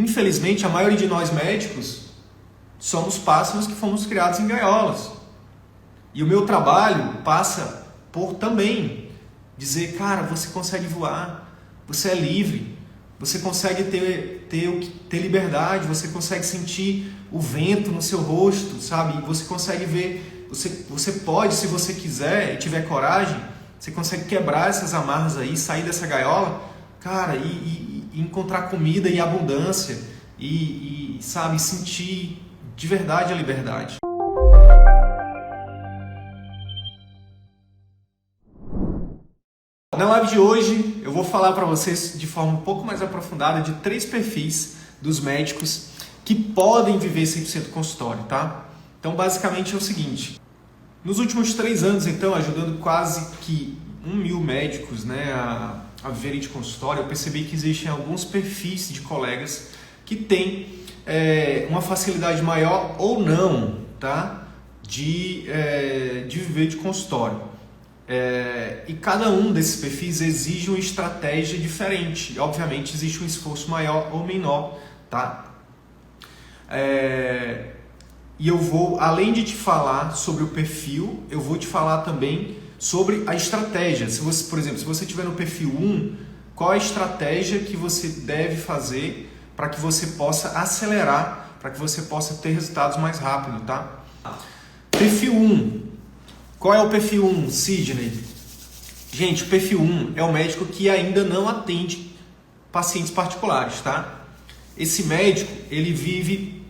Infelizmente, a maioria de nós médicos somos pássaros que fomos criados em gaiolas. E o meu trabalho passa por também dizer, cara, você consegue voar, você é livre, você consegue ter liberdade, você consegue sentir o vento no seu rosto, sabe? Você consegue ver, você pode, se você quiser e tiver coragem, você consegue quebrar essas amarras aí, sair dessa gaiola, cara, e encontrar comida e abundância e sabe, sentir de verdade a liberdade. Na live de hoje eu vou falar para vocês de forma um pouco mais aprofundada de 3 perfis dos médicos que podem viver 100% consultório, tá? Então basicamente é o seguinte, nos últimos 3 anos então, ajudando quase que 1.000 médicos, né, a viverem de consultório, eu percebi que existem alguns perfis de colegas que têm uma facilidade maior ou não, tá? de viver de consultório. E cada um desses perfis exige uma estratégia diferente. Obviamente existe um esforço maior ou menor, tá? E eu vou, além de te falar sobre o perfil, eu vou te falar também sobre a estratégia. Se você, por exemplo, se você estiver no perfil 1, qual a estratégia que você deve fazer para que você possa acelerar, para que você possa ter resultados mais rápido, tá? Perfil 1. Qual é o perfil 1, Sidney? Gente, o perfil 1 é o médico que ainda não atende pacientes particulares, tá? Esse médico, ele vive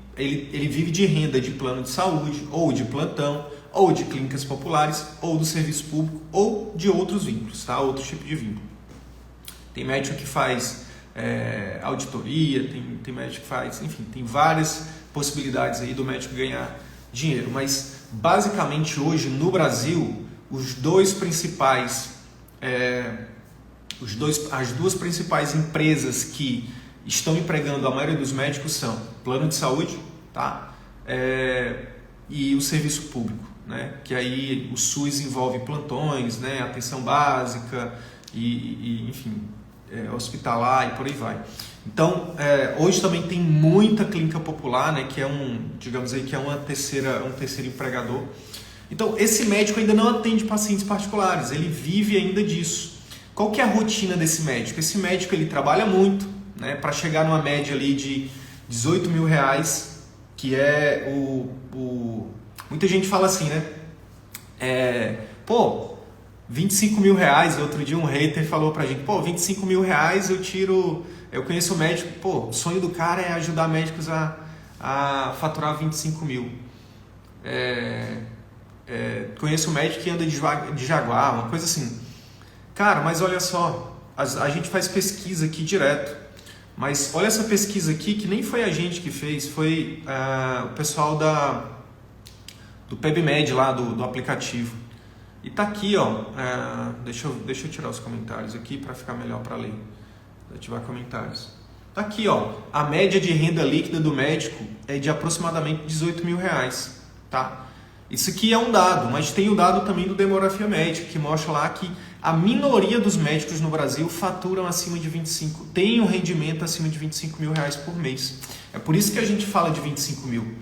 de renda de plano de saúde, ou de plantão, ou de clínicas populares, ou do serviço público, ou de outros vínculos, tá? Outro tipo de vínculo. Tem médico que faz auditoria, tem médico que faz, enfim, tem várias possibilidades aí do médico ganhar dinheiro, mas basicamente hoje no Brasil as duas principais empresas que estão empregando a maioria dos médicos são plano de saúde, tá? E o serviço público, né? Que aí o SUS envolve plantões, né? Atenção básica e enfim, hospitalar e por aí vai. Então, hoje também tem muita clínica popular, né, que é digamos aí, que é um terceiro empregador. Então, esse médico ainda não atende pacientes particulares, ele vive ainda disso. Qual que é a rotina desse médico? Esse médico, ele trabalha muito, né, para chegar numa média ali de R$18 mil, que é muita gente fala assim, né, 25 mil reais, outro dia um hater falou pra gente, 25 mil reais eu conheço um médico, o sonho do cara é ajudar médicos a faturar 25 mil. Conheço um médico que anda de Jaguar, uma coisa assim. Cara, mas olha só, a gente faz pesquisa aqui direto, mas olha essa pesquisa aqui que nem foi a gente que fez, foi o pessoal do PebMed lá, do aplicativo. E tá aqui, ó, deixa eu tirar os comentários aqui para ficar melhor para ler. Ativar comentários. Tá aqui, ó, a média de renda líquida do médico é de aproximadamente R$18 mil, tá? Isso aqui é um dado, mas tem o dado também do Demografia Médica, que mostra lá que a minoria dos médicos no Brasil faturam acima de 25, tem um rendimento acima de R$25 mil por mês. É por isso que a gente fala de 25 mil.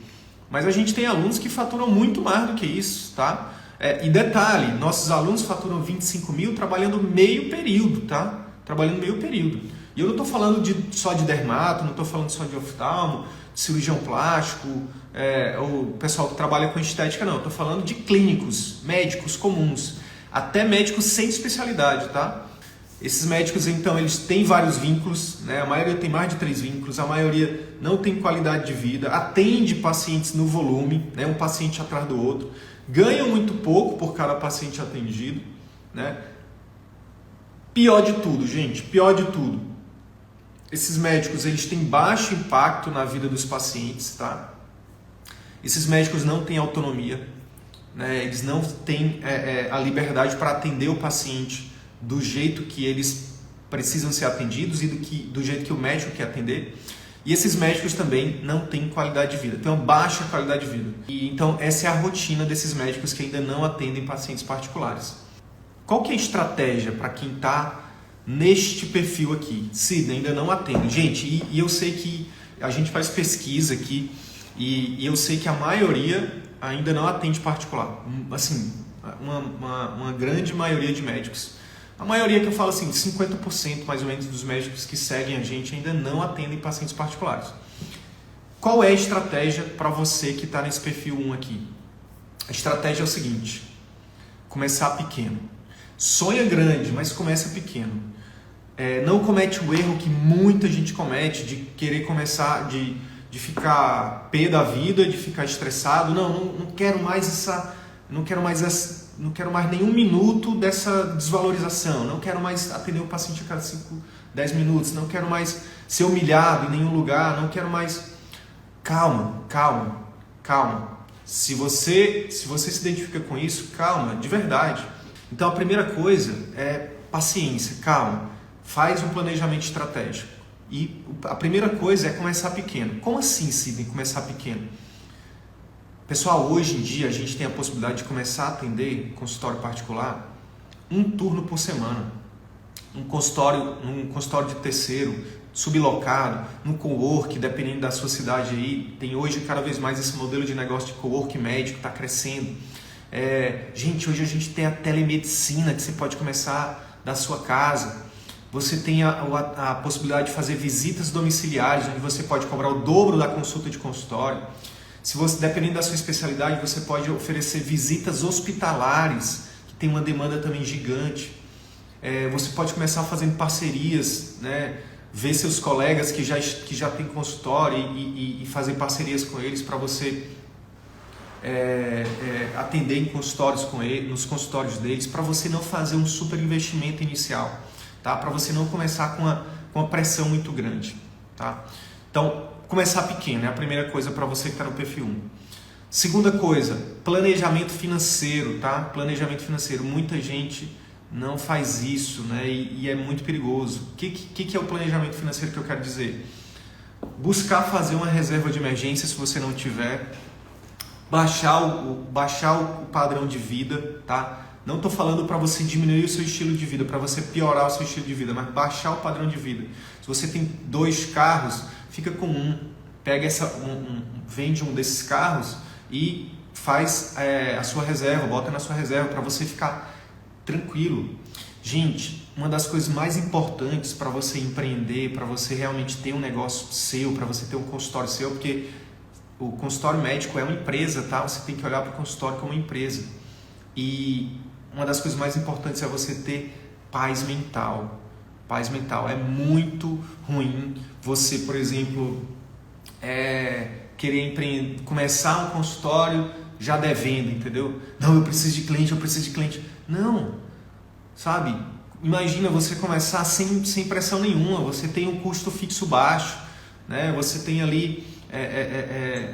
Mas a gente tem alunos que faturam muito mais do que isso, tá? E detalhe, nossos alunos faturam 25 mil trabalhando meio período, tá? Trabalhando meio período. E eu não estou falando só de dermato, não estou falando só de oftalmo, de cirurgião plástico, ou pessoal que trabalha com estética, não. Eu estou falando de clínicos, médicos comuns, até médicos sem especialidade, tá? Esses médicos, então, eles têm vários vínculos, né? A maioria tem mais de 3 vínculos, a maioria não tem qualidade de vida, atende pacientes no volume, né? Um paciente atrás do outro, ganham muito pouco por cada paciente atendido, né? Pior de tudo, gente, pior de tudo. Esses médicos, eles têm baixo impacto na vida dos pacientes, tá? Esses médicos não têm autonomia, né? Eles não têm a liberdade para atender o paciente do jeito que eles precisam ser atendidos e do jeito que o médico quer atender. E esses médicos também não têm qualidade de vida, têm uma baixa qualidade de vida. E então essa é a rotina desses médicos que ainda não atendem pacientes particulares. Qual que é a estratégia para quem está neste perfil aqui? Sidney, ainda não atendo. Gente, e eu sei que a gente faz pesquisa aqui e eu sei que a maioria ainda não atende particular. Assim, uma grande maioria de médicos. A maioria que eu falo assim, 50% mais ou menos dos médicos que seguem a gente ainda não atendem pacientes particulares. Qual é a estratégia para você que está nesse perfil 1 aqui? A estratégia é o seguinte: começar pequeno. Sonha grande, mas começa pequeno. Não comete o erro que muita gente comete de querer começar, de ficar pé da vida, de ficar estressado. Não quero mais não quero mais nenhum minuto dessa desvalorização. Não quero mais atender o paciente a cada 10 minutos. Não quero mais ser humilhado em nenhum lugar. Não quero mais... Calma. Se você se identifica com isso, calma, de verdade. Então a primeira coisa é paciência, calma. Faz um planejamento estratégico. E a primeira coisa é começar pequeno. Como assim, Sidney, começar pequeno? Pessoal, hoje em dia a gente tem a possibilidade de começar a atender consultório particular um turno por semana. Um consultório de terceiro, sublocado, no cowork, dependendo da sua cidade aí. Tem hoje cada vez mais esse modelo de negócio de cowork médico, está crescendo. Gente, hoje a gente tem a telemedicina que você pode começar da sua casa. Você tem a possibilidade de fazer visitas domiciliares, onde você pode cobrar o dobro da consulta de consultório. Se você, dependendo da sua especialidade, você pode oferecer visitas hospitalares, que tem uma demanda também gigante. Você pode começar fazendo parcerias, né? Ver seus colegas que já têm consultório e fazer parcerias com eles para você atender em consultórios com eles, nos consultórios deles, para você não fazer um super investimento inicial, tá? Para você não começar com uma pressão muito grande, tá? Então, começar pequeno é a primeira coisa para você que está no perfil 1. Segunda coisa, planejamento financeiro, tá? Planejamento financeiro. Muita gente não faz isso, né? E é muito perigoso. O que é o planejamento financeiro que eu quero dizer? Buscar fazer uma reserva de emergência se você não tiver, baixar o padrão de vida, tá? Não estou falando para você diminuir o seu estilo de vida, para você piorar o seu estilo de vida, mas baixar o padrão de vida. Se você tem 2 carros, fica com um. Pega vende um desses carros e faz a sua reserva, bota na sua reserva para você ficar tranquilo. Gente, uma das coisas mais importantes para você empreender, para você realmente ter um negócio seu, para você ter um consultório seu, porque o consultório médico é uma empresa, tá? Você tem que olhar para o consultório como uma empresa. E uma das coisas mais importantes é você ter paz mental. Paz mental. É muito ruim você, por exemplo, querer começar um consultório já devendo, entendeu? Não, eu preciso de cliente. Não, sabe? Imagina você começar sem pressão nenhuma, você tem um custo fixo baixo, né? Você tem ali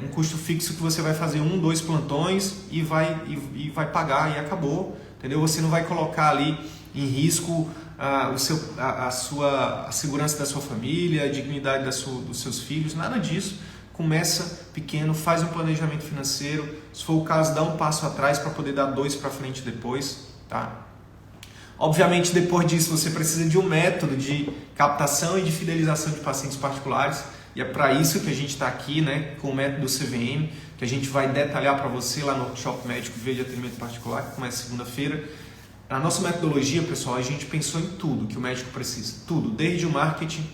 um custo fixo que você vai fazer 1, 2 plantões e vai pagar e acabou, entendeu? Você não vai colocar ali em risco a segurança da sua família, a dignidade dos seus filhos, nada disso. Começa pequeno, faz um planejamento financeiro, se for o caso, dá um passo atrás para poder dar 2 para frente depois, tá? Obviamente, depois disso, você precisa de um método de captação e de fidelização de pacientes particulares, e é para isso que a gente está aqui, né, com o método CVM, que a gente vai detalhar para você lá no Workshop Médico Via de Atendimento Particular, que começa segunda-feira. Na nossa metodologia, pessoal, a gente pensou em tudo que o médico precisa, tudo, desde o marketing,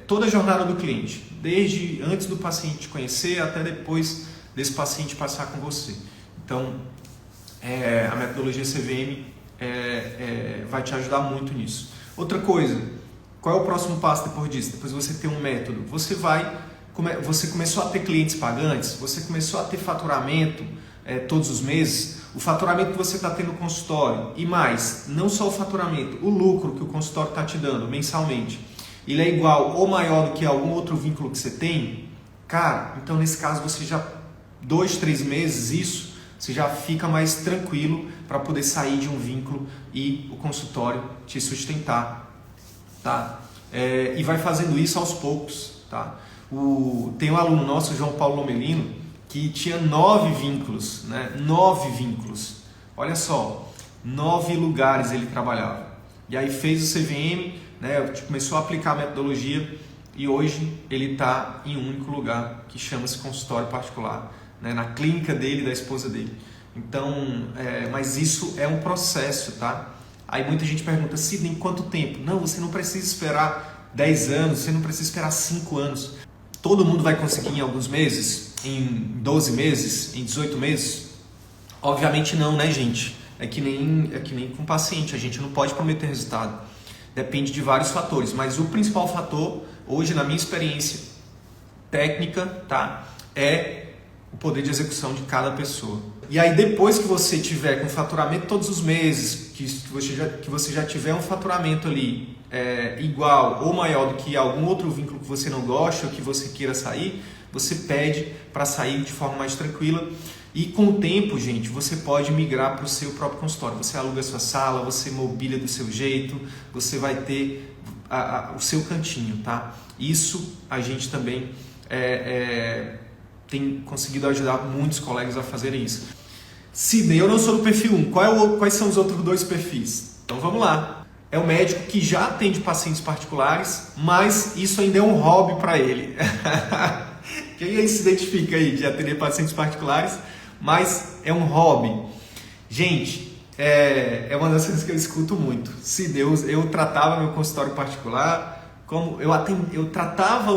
toda a jornada do cliente, desde antes do paciente te conhecer até depois desse paciente passar com você. Então, a metodologia CVM vai te ajudar muito nisso. Outra coisa, qual é o próximo passo depois disso? Depois você ter um método, você começou a ter clientes pagantes, você começou a ter faturamento todos os meses, o faturamento que você está tendo no consultório e mais, não só o faturamento, o lucro que o consultório está te dando mensalmente, ele é igual ou maior do que algum outro vínculo que você tem, cara, então nesse caso você já 2, 3 meses isso, você já fica mais tranquilo para poder sair de um vínculo e o consultório te sustentar, tá? E vai fazendo isso aos poucos, tá? Tem um aluno nosso, João Paulo Lomelino, que tinha 9 vínculos, né? 9 vínculos. Olha só, 9 lugares ele trabalhava. E aí fez o CVM, né? Começou a aplicar a metodologia e hoje ele está em um único lugar que chama-se consultório particular, né? Na clínica dele e da esposa dele. Então, mas isso é um processo, tá? Aí muita gente pergunta, Sidney, em quanto tempo? Não, você não precisa esperar 10 anos, você não precisa esperar 5 anos. Todo mundo vai conseguir em alguns meses? Em 12 meses? Em 18 meses? Obviamente não, né, gente? É que nem com paciente, a gente não pode prometer resultado. Depende de vários fatores, mas o principal fator, hoje na minha experiência técnica, tá, é o poder de execução de cada pessoa. E aí depois que você tiver com faturamento todos os meses, que você já tiver um faturamento ali igual ou maior do que algum outro vínculo que você não gosta ou que você queira sair, você pede para sair de forma mais tranquila. E com o tempo, gente, você pode migrar para o seu próprio consultório. Você aluga a sua sala, você mobília do seu jeito, você vai ter o seu cantinho, tá? Isso a gente também tem conseguido ajudar muitos colegas a fazerem isso. Sidney, eu não sou do perfil 1. Quais são os outros 2 perfis? Então vamos lá. É o médico que já atende pacientes particulares, mas isso ainda é um hobby para ele. Quem aí se identifica aí de atender pacientes particulares, mas é um hobby? Gente, é uma das coisas que eu escuto muito. Sidney, eu tratava meu consultório particular como eu tratava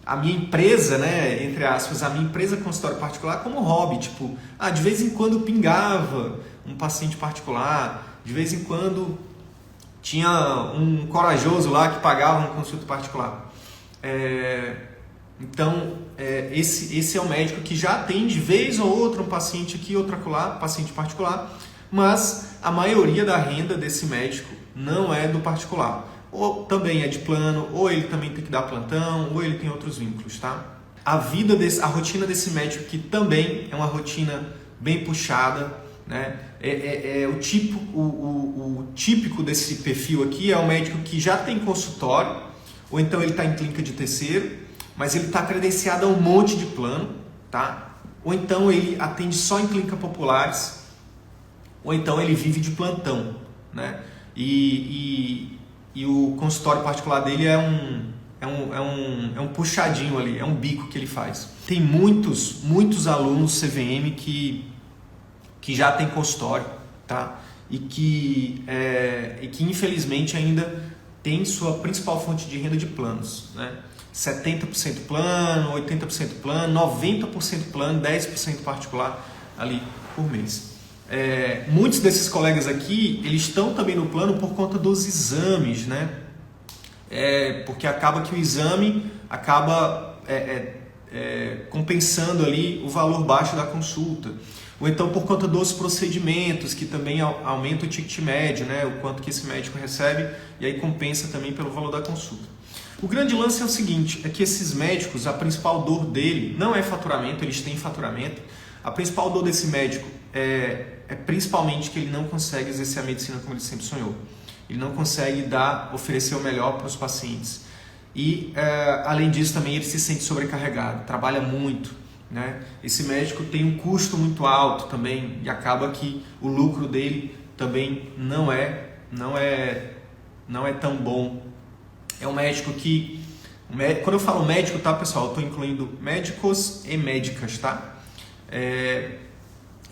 a minha empresa, né, entre aspas, a minha empresa consultório particular como hobby, tipo, de vez em quando pingava um paciente particular, de vez em quando tinha um corajoso lá que pagava uma consulta particular. Então, esse é o médico que já atende vez ou outra um paciente aqui, outro acolá, paciente particular, mas a maioria da renda desse médico não é do particular. Ou também é de plano, ou ele também tem que dar plantão, ou ele tem outros vínculos, tá? A rotina desse médico que também é uma rotina bem puxada, né? O típico desse perfil aqui é o médico que já tem consultório, ou então ele está em clínica de terceiro, mas ele está credenciado a um monte de plano, tá? Ou então ele atende só em clínicas populares, ou então ele vive de plantão, né? E o consultório particular dele é um puxadinho ali, é um bico que ele faz. Tem muitos alunos CVM que já tem consultório, tá? E que infelizmente ainda tem sua principal fonte de renda de planos, né? 70% plano, 80% plano, 90% plano, 10% particular ali por mês. Muitos desses colegas aqui, eles estão também no plano por conta dos exames, né? Porque acaba que o exame acaba compensando ali o valor baixo da consulta. Ou então por conta dos procedimentos, que também aumenta o ticket médio, né? O quanto que esse médico recebe, e aí compensa também pelo valor da consulta. O grande lance é o seguinte, é que esses médicos, a principal dor dele não é faturamento, eles têm faturamento. A principal dor desse médico é principalmente que ele não consegue exercer a medicina como ele sempre sonhou. Ele não consegue oferecer o melhor para os pacientes. E, além disso, também ele se sente sobrecarregado, trabalha muito, né? Esse médico tem um custo muito alto também e acaba que o lucro dele também não é tão bom. É um médico que... Quando eu falo médico, tá, pessoal? Eu estou incluindo médicos e médicas, tá?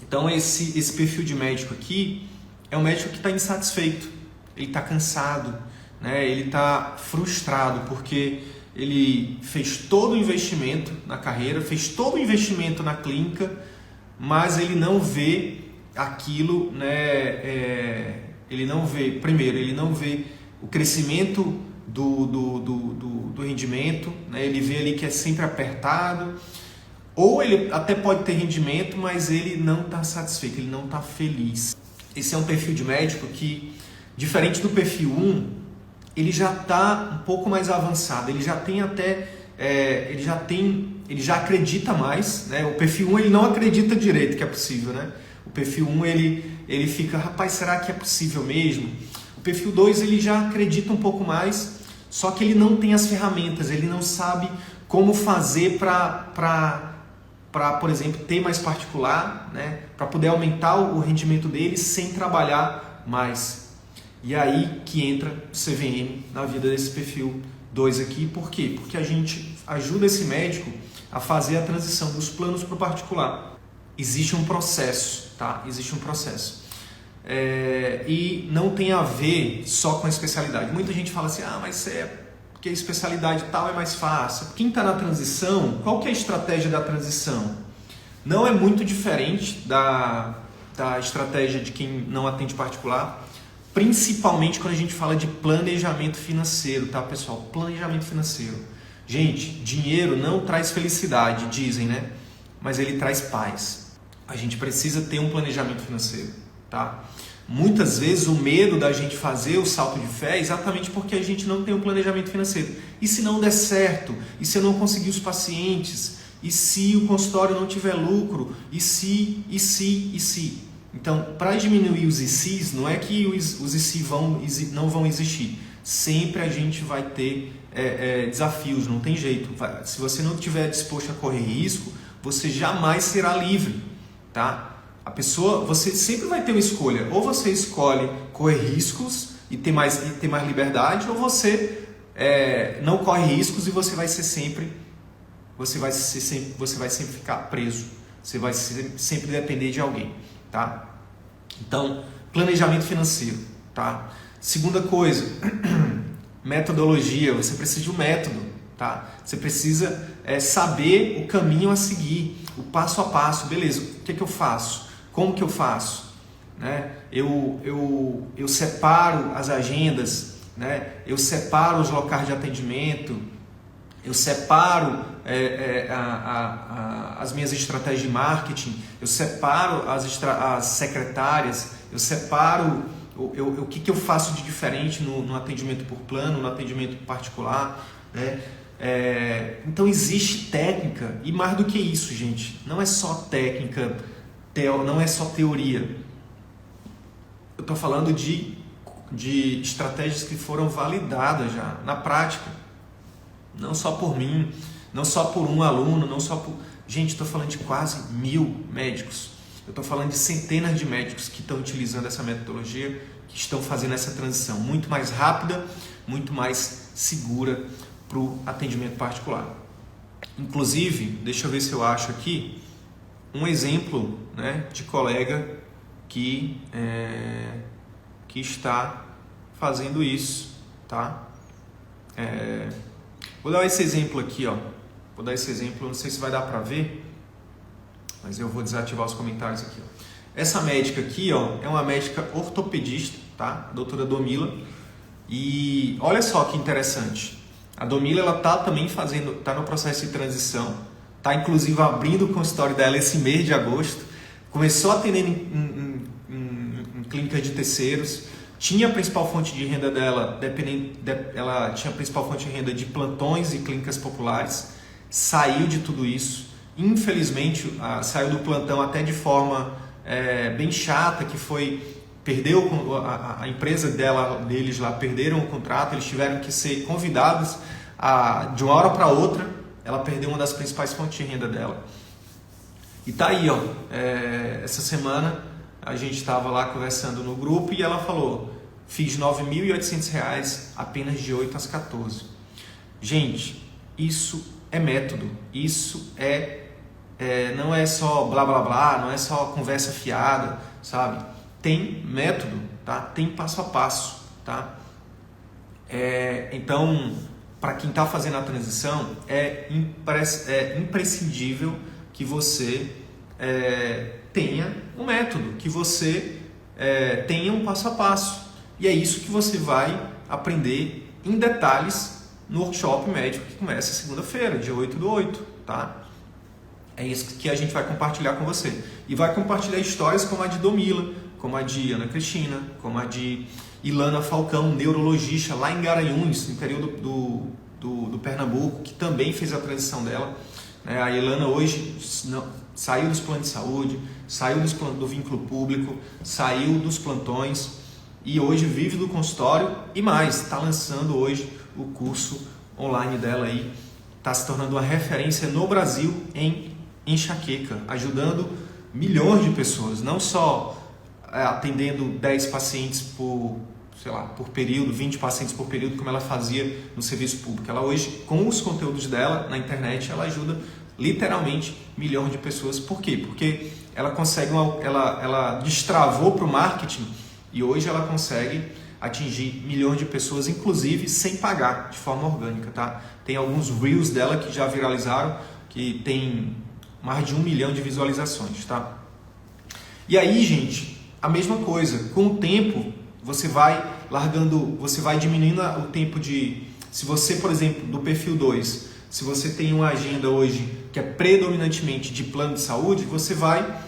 Então, esse perfil de médico aqui é um médico que está insatisfeito, ele está cansado, né? Ele está frustrado porque ele fez todo o investimento na carreira, fez todo o investimento na clínica, mas ele não vê aquilo, né? Ele não vê o crescimento do rendimento, né? Ele vê ali que é sempre apertado, ou ele até pode ter rendimento, mas ele não está satisfeito, ele não está feliz. Esse é um perfil de médico que, diferente do perfil 1, ele já está um pouco mais avançado, ele já tem ele já acredita mais, né? O perfil 1 ele não acredita direito que é possível, né? O perfil 1 ele fica, rapaz, será que é possível mesmo? O perfil 2 ele já acredita um pouco mais, só que ele não tem as ferramentas, ele não sabe como fazer para, por exemplo, ter mais particular, né? Para poder aumentar o rendimento dele sem trabalhar mais. E aí que entra o CVM na vida desse perfil 2 aqui, por quê? Porque a gente ajuda esse médico a fazer a transição dos planos para o particular. Existe um processo, tá? Existe um processo. E não tem a ver só com a especialidade. Muita gente fala assim, mas porque a especialidade tal é mais fácil. Quem está na transição, qual que é a estratégia da transição? Não é muito diferente da estratégia de quem não atende particular, principalmente quando a gente fala de planejamento financeiro, tá, pessoal? Planejamento financeiro. Gente, dinheiro não traz felicidade, dizem, né? Mas ele traz paz. A gente precisa ter um planejamento financeiro, tá? Muitas vezes o medo da gente fazer o salto de fé é exatamente porque a gente não tem um planejamento financeiro. E se não der certo? E se eu não conseguir os pacientes? E se o consultório não tiver lucro? E se? Então, para diminuir os ICs, não é que os IC não vão existir. Sempre a gente vai ter desafios, não tem jeito. Se você não estiver disposto a correr risco, você jamais será livre, tá? Você sempre vai ter uma escolha. Ou você escolhe correr riscos e ter mais liberdade, ou você não corre riscos e você vai sempre ficar preso. Você vai sempre depender de alguém, tá? Então, planejamento financeiro, tá? Segunda coisa, metodologia. Você precisa de um método, tá? Você precisa saber o caminho a seguir, o passo a passo. Beleza, o que eu faço? Como que eu faço? Né? Eu separo as agendas, né? Eu separo os locais de atendimento, eu separo as minhas estratégias de marketing, eu separo as secretárias, eu separo o que eu faço de diferente no atendimento por plano, no atendimento particular, né? Então existe técnica, e mais do que isso, gente, não é só técnica, não é só teoria. Eu estou falando de estratégias que foram validadas já na prática, não só por mim, não só por um aluno, não só por... Gente, estou falando de quase 1000 médicos. Eu estou falando de centenas de médicos que estão utilizando essa metodologia, que estão fazendo essa transição muito mais rápida, muito mais segura para o atendimento particular. Inclusive, deixa eu ver se eu acho aqui um exemplo, né, de colega que está fazendo isso, tá? Vou dar esse exemplo aqui, ó. Vou dar esse exemplo, não sei se vai dar para ver, mas eu vou desativar os comentários aqui, ó. Essa médica aqui, ó, é uma médica ortopedista, tá? A doutora Domila. E olha só que interessante. A Domila, ela também tá no processo de transição, tá inclusive abrindo o consultório dela esse mês de agosto. Começou atendendo em clínicas de terceiros. Tinha a principal fonte de renda dela, ela tinha a principal fonte de renda de plantões e clínicas populares. Saiu de tudo isso. Infelizmente, saiu do plantão até de forma bem chata, que foi... Perdeu a empresa deles lá, perderam o contrato, eles tiveram que ser convidados de uma hora para outra. Ela perdeu uma das principais fontes de renda dela. E tá aí, ó, essa semana a gente estava lá conversando no grupo e ela falou: fiz R$ 9.800 apenas de 8 às 14. Gente, isso é método, isso não é só blá blá blá, não é só conversa fiada, sabe? Tem método, tá? Tem passo a passo, tá? Então, para quem está fazendo a transição, é imprescindível que você tenha um método, que você tenha um passo a passo. E é isso que você vai aprender em detalhes no workshop médico que começa segunda-feira, dia 8/8, tá? É isso que a gente vai compartilhar com você. E vai compartilhar histórias como a de Domila, como a de Ana Cristina, como a de Ilana Falcão, neurologista lá em Garanhuns, no interior do Pernambuco, que também fez a transição dela. A Ilana hoje saiu dos planos de saúde, saiu do vínculo público, saiu dos plantões e hoje vive do consultório e mais, está lançando hoje o curso online dela aí, está se tornando uma referência no Brasil em enxaqueca, ajudando milhões de pessoas, não só atendendo 10 pacientes por sei lá, por período, 20 pacientes por período, como ela fazia no serviço público. Ela hoje, com os conteúdos dela na internet, ela ajuda literalmente milhões de pessoas. Por quê? Porque ela consegue, ela destravou para o marketing e hoje ela consegue atingir milhões de pessoas, inclusive sem pagar, de forma orgânica, tá? Tem alguns reels dela que já viralizaram, que tem mais de 1 milhão de visualizações, tá? E aí, gente, a mesma coisa, com o tempo, você vai largando, você vai diminuindo o tempo de... Se você, por exemplo, do perfil 2, se você tem uma agenda hoje que é predominantemente de plano de saúde, você vai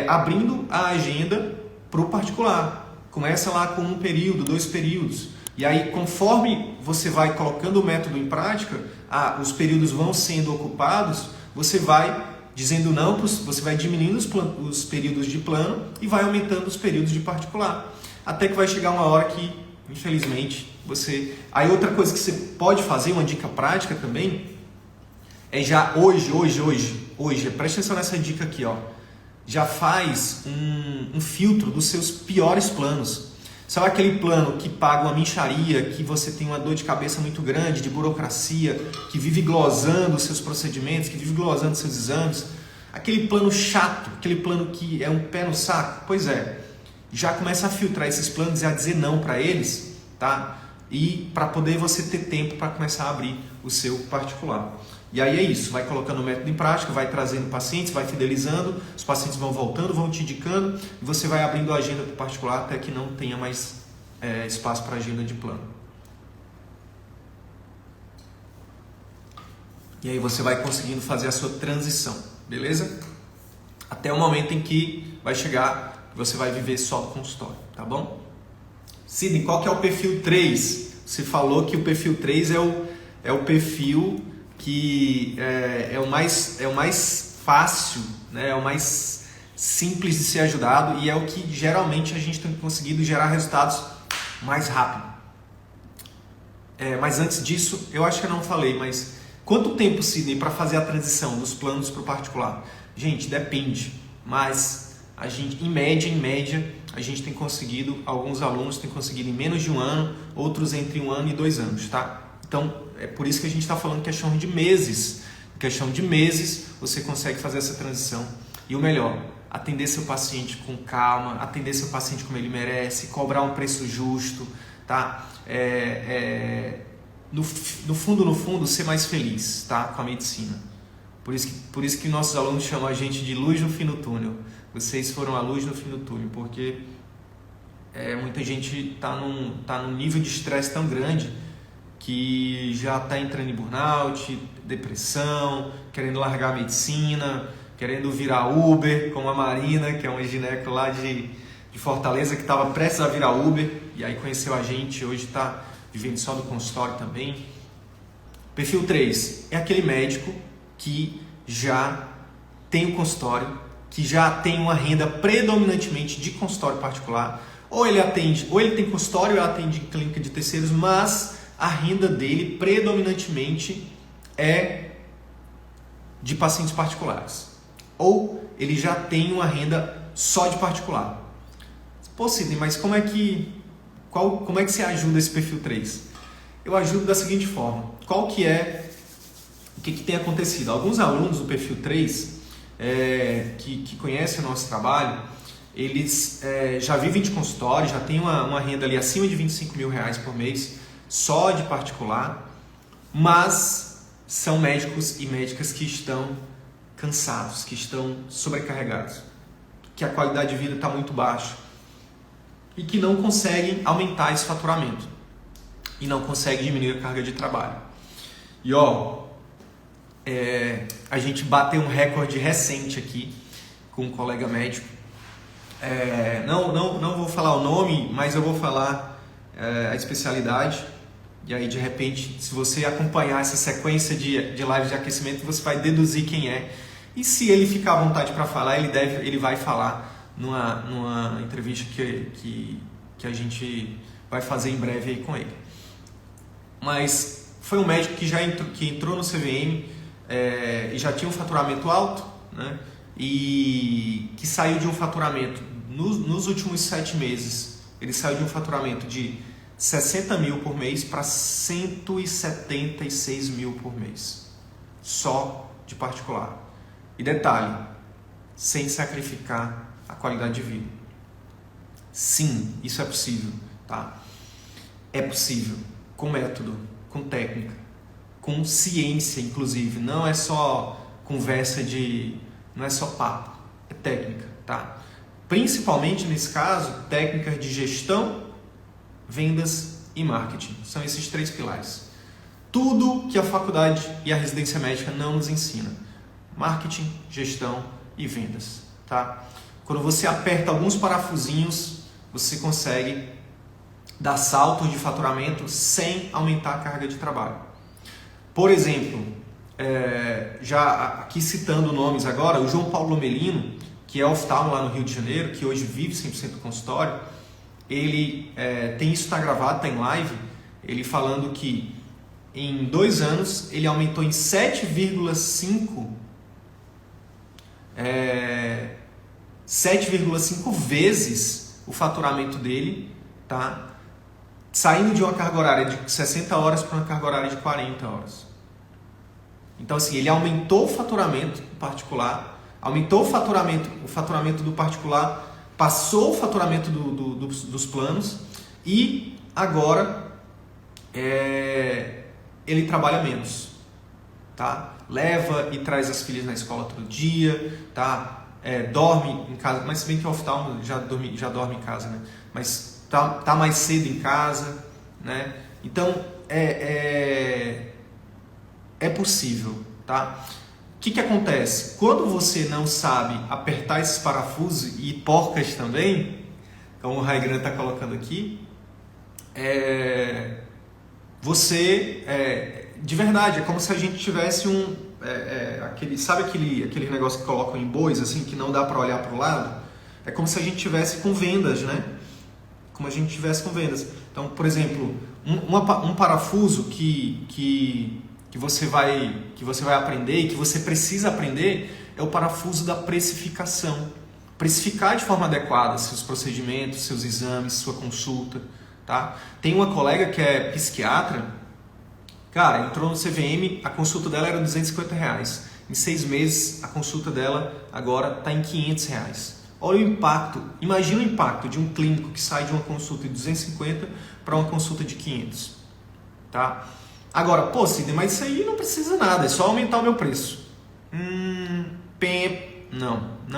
abrindo a agenda para o particular. Começa lá com 1 período, 2 períodos. E aí, conforme você vai colocando o método em prática, os períodos vão sendo ocupados, você vai dizendo não, você vai diminuindo os períodos de plano e vai aumentando os períodos de particular. Até que vai chegar uma hora que, infelizmente, você... Aí outra coisa que você pode fazer, uma dica prática também, é já hoje, preste atenção nessa dica aqui, ó. Já faz um filtro dos seus piores planos. Sabe aquele plano que paga uma mixaria, que você tem uma dor de cabeça muito grande, de burocracia, que vive glosando os seus procedimentos, que vive glosando os seus exames? Aquele plano chato, aquele plano que é um pé no saco? Pois é, já começa a filtrar esses planos e a dizer não para eles, tá? E para poder você ter tempo para começar a abrir o seu particular. E aí é isso, vai colocando o método em prática, vai trazendo pacientes, vai fidelizando, os pacientes vão voltando, vão te indicando, e você vai abrindo a agenda para o particular até que não tenha mais espaço para agenda de plano. E aí você vai conseguindo fazer a sua transição, beleza? Até o momento em que vai chegar, você vai viver só do consultório, tá bom? Sidney, qual que é o perfil 3? Você falou que o perfil 3 é o perfil que é o mais fácil, né? É o mais simples de ser ajudado e é o que geralmente a gente tem conseguido gerar resultados mais rápido. Mas antes disso, eu acho que eu não falei, mas quanto tempo, Sidney, para fazer a transição dos planos para o particular? Gente, depende, mas a gente, em média, a gente tem conseguido, alguns alunos têm conseguido em menos de 1 ano, outros entre 1 ano e 2 anos, tá? Então, é por isso que a gente está falando questão de meses. Em questão de meses, você consegue fazer essa transição. E o melhor, atender seu paciente com calma, atender seu paciente como ele merece, cobrar um preço justo, tá? No fundo, ser mais feliz, tá? Com a medicina. Por isso que nossos alunos chamam a gente de luz no fim do túnel. Vocês foram a luz no fim do túnel, porque muita gente está num nível de estresse tão grande que já está entrando em burnout, depressão, querendo largar a medicina, querendo virar Uber, como a Marina, que é uma gineco lá de Fortaleza, que estava prestes a virar Uber, e aí conheceu a gente, hoje está vivendo só do consultório também. Perfil 3 é aquele médico que já tem o consultório, que já tem uma renda predominantemente de consultório particular, ou ele tem consultório ou atende em clínica de terceiros, mas a renda dele predominantemente é de pacientes particulares. Ou ele já tem uma renda só de particular. Pô, Sidney, mas como é que você ajuda esse perfil 3? Eu ajudo da seguinte forma. O que tem acontecido? Alguns alunos do perfil 3 que conhecem o nosso trabalho, eles já vivem de consultório, já têm uma renda ali acima de R$25 mil por mês, só de particular, mas são médicos e médicas que estão cansados, que estão sobrecarregados, que a qualidade de vida está muito baixa e que não conseguem aumentar esse faturamento e não conseguem diminuir a carga de trabalho. E a gente bateu um recorde recente aqui com um colega médico. Não vou falar o nome, mas eu vou falar a especialidade. E aí, de repente, se você acompanhar essa sequência de lives de aquecimento, você vai deduzir quem é. E se ele ficar à vontade para falar, ele vai falar numa entrevista que a gente vai fazer em breve aí com ele. Mas foi um médico que entrou no CVM e já tinha um faturamento alto, né? E que saiu de um faturamento nos últimos 7 meses. Ele saiu de um faturamento de 60 mil por mês para 176 mil por mês, só de particular. E detalhe, sem sacrificar a qualidade de vida. Sim, isso é possível, tá? É possível, com método, com técnica, com ciência, inclusive. Não é só conversa não é só papo, é técnica, tá? Principalmente nesse caso, técnicas de gestão, vendas e marketing. São esses 3 pilares. Tudo que a faculdade e a residência médica não nos ensina. Marketing, gestão e vendas, tá? Quando você aperta alguns parafusinhos, você consegue dar saltos de faturamento sem aumentar a carga de trabalho. Por exemplo, já aqui citando nomes agora, o João Paulo Lomelino, que é oftalmo lá no Rio de Janeiro, que hoje vive 100% do consultório, ele tem isso, está gravado, está em live, ele falando que em 2 anos ele aumentou em 7,5 vezes o faturamento dele, tá? Saindo de uma carga horária de 60 horas para uma carga horária de 40 horas. Então, assim, ele aumentou o faturamento particular, aumentou o faturamento do particular, passou o faturamento dos planos e agora ele trabalha menos, tá? Leva e traz as filhas na escola todo dia, tá? Dorme em casa, mas se bem que o oftalmo já dorme em casa, né? Mas tá mais cedo em casa, né? Então é possível, tá? O que acontece? Quando você não sabe apertar esses parafusos e porcas também, como o Raigran está colocando aqui, você, de verdade, é como se a gente tivesse sabe aquele negócio que colocam em bois, assim, que não dá para olhar para o lado? É como se a gente tivesse com vendas, né? Como a gente tivesse com vendas. Então, por exemplo, um parafuso que você vai aprender e que você precisa aprender é o parafuso da precificação. Precificar de forma adequada seus procedimentos, seus exames, sua consulta, tá? Tem uma colega que é psiquiatra, cara, entrou no CVM, a consulta dela era R$250. Em 6 meses, a consulta dela agora está em R$500. Olha o impacto, imagina o impacto de um clínico que sai de uma consulta de 250 para uma consulta de 500, tá? Agora, pô, Sidney, mas isso aí não precisa nada, é só aumentar o meu preço. Não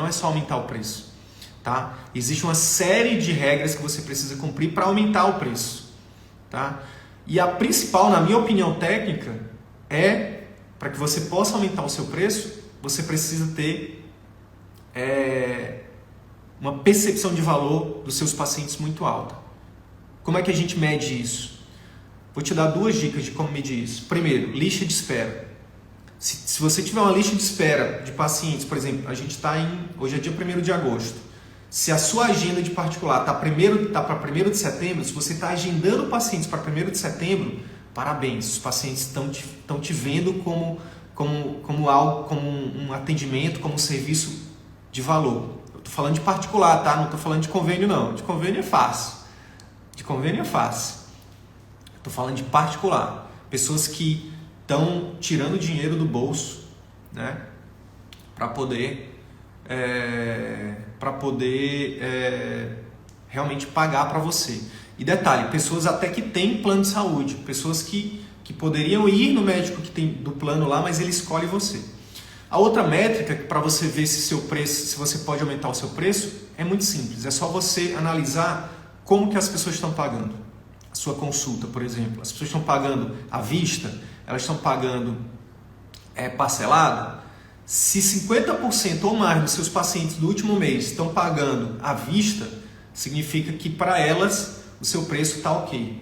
é só aumentar o preço, tá? Existe uma série de regras que você precisa cumprir para aumentar o preço, tá? E a principal, na minha opinião técnica, para que você possa aumentar o seu preço, você precisa ter uma percepção de valor dos seus pacientes muito alta. Como é que a gente mede isso? Vou te dar 2 dicas de como medir isso. Primeiro, lista de espera. Se você tiver uma lista de espera de pacientes, por exemplo, a gente está hoje é dia 1º de agosto. Se a sua agenda de particular está para 1º de setembro, se você está agendando pacientes para 1º de setembro, parabéns, os pacientes estão te vendo como algo, como um atendimento, como um serviço de valor. Eu estou falando de particular, tá? Não estou falando de convênio, não. De convênio é fácil. Estou falando de particular. Pessoas que estão tirando dinheiro do bolso, né? Para poder realmente pagar para você. E detalhe, pessoas até que têm plano de saúde, pessoas que poderiam ir no médico que tem do plano lá, mas ele escolhe você. A outra métrica para você ver se você pode aumentar o seu preço, é muito simples. É só você analisar como que as pessoas estão pagando. A sua consulta, por exemplo. As pessoas estão pagando à vista, elas estão pagando parcelado. Se 50% ou mais dos seus pacientes do último mês estão pagando à vista, significa que para elas o seu preço está ok.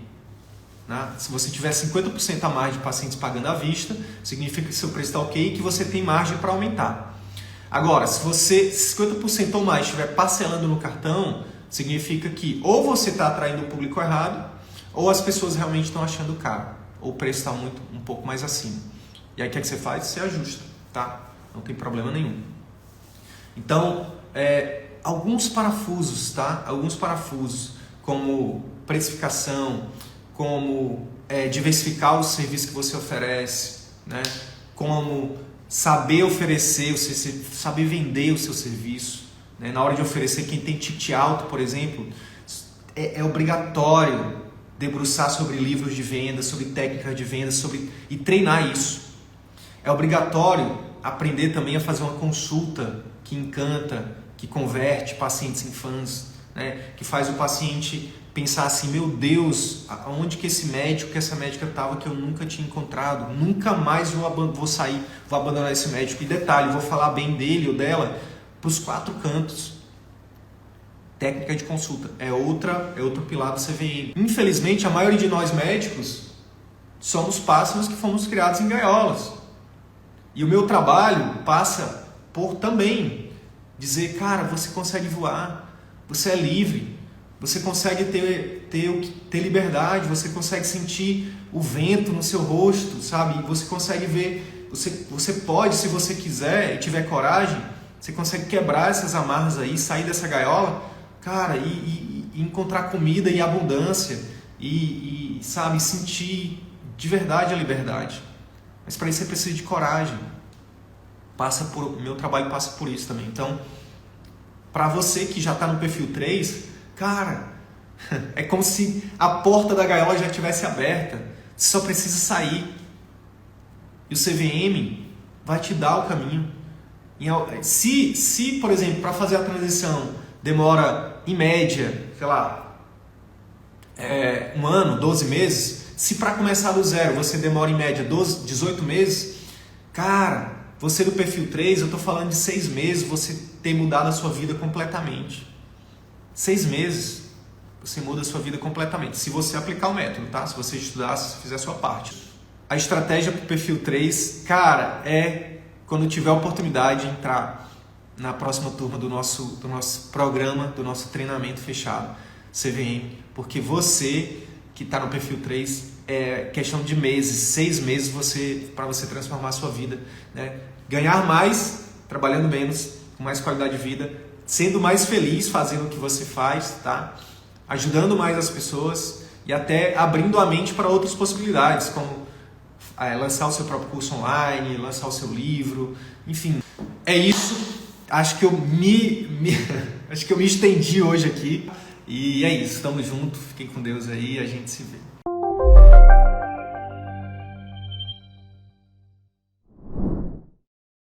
Né? Se você tiver 50% a mais de pacientes pagando à vista, significa que seu preço está ok e que você tem margem para aumentar. Agora, se você 50% ou mais estiver parcelando no cartão, significa que ou você está atraindo o público errado, ou as pessoas realmente estão achando caro, ou o preço está um pouco mais acima. E aí o que você faz? Você ajusta, tá? Não tem problema nenhum. Então, alguns parafusos, tá? Alguns parafusos. como precificação, como diversificar o serviço que você oferece, né? Como saber oferecer, saber vender o seu serviço, né? Na hora de oferecer, quem tem ticket alto, por exemplo, é obrigatório debruçar sobre livros de venda, sobre técnicas de venda, e treinar isso. É obrigatório aprender também a fazer uma consulta que encanta, que converte pacientes em fãs, né? Que faz o paciente pensar assim, meu Deus, onde que esse médico, que essa médica estava que eu nunca tinha encontrado, nunca mais vou abandonar esse médico. E detalhe, vou falar bem dele ou dela para os 4 cantos. Técnica de consulta é outro pilar do CVM. Infelizmente, a maioria de nós médicos somos pássaros que fomos criados em gaiolas. E o meu trabalho passa por também dizer, cara, você consegue voar, você é livre, você consegue ter liberdade, você consegue sentir o vento no seu rosto, sabe? Você consegue ver, você pode, se você quiser e tiver coragem, você consegue quebrar essas amarras aí, sair dessa gaiola, cara, e encontrar comida e abundância e sabe, sentir de verdade a liberdade. Mas para isso você precisa de coragem. Meu trabalho passa por isso também. Então, para você que já está no perfil 3, cara, é como se a porta da gaiola já estivesse aberta. Você só precisa sair. E o CVM vai te dar o caminho. Se por exemplo, para fazer a transição demora, em média, sei lá, 1 ano, 12 meses, se para começar do zero você demora em média 18 meses, cara, você do perfil 3, eu estou falando de 6 meses, você ter mudado a sua vida completamente. 6 meses, você muda a sua vida completamente. Se você aplicar o método, tá? Se você estudar, se você fizer a sua parte. A estratégia para o perfil 3, cara, é quando tiver a oportunidade de entrar na próxima turma do nosso programa, do nosso treinamento fechado, CVM, porque você que está no perfil 3, é questão de meses, 6 meses para você transformar a sua vida, né? Ganhar mais, trabalhando menos, com mais qualidade de vida, sendo mais feliz fazendo o que você faz, tá? Ajudando mais as pessoas e até abrindo a mente para outras possibilidades, como lançar o seu próprio curso online, lançar o seu livro, enfim. É isso. Acho que eu me estendi hoje aqui. E é isso. Tamo junto. Fiquem com Deus aí. A gente se vê.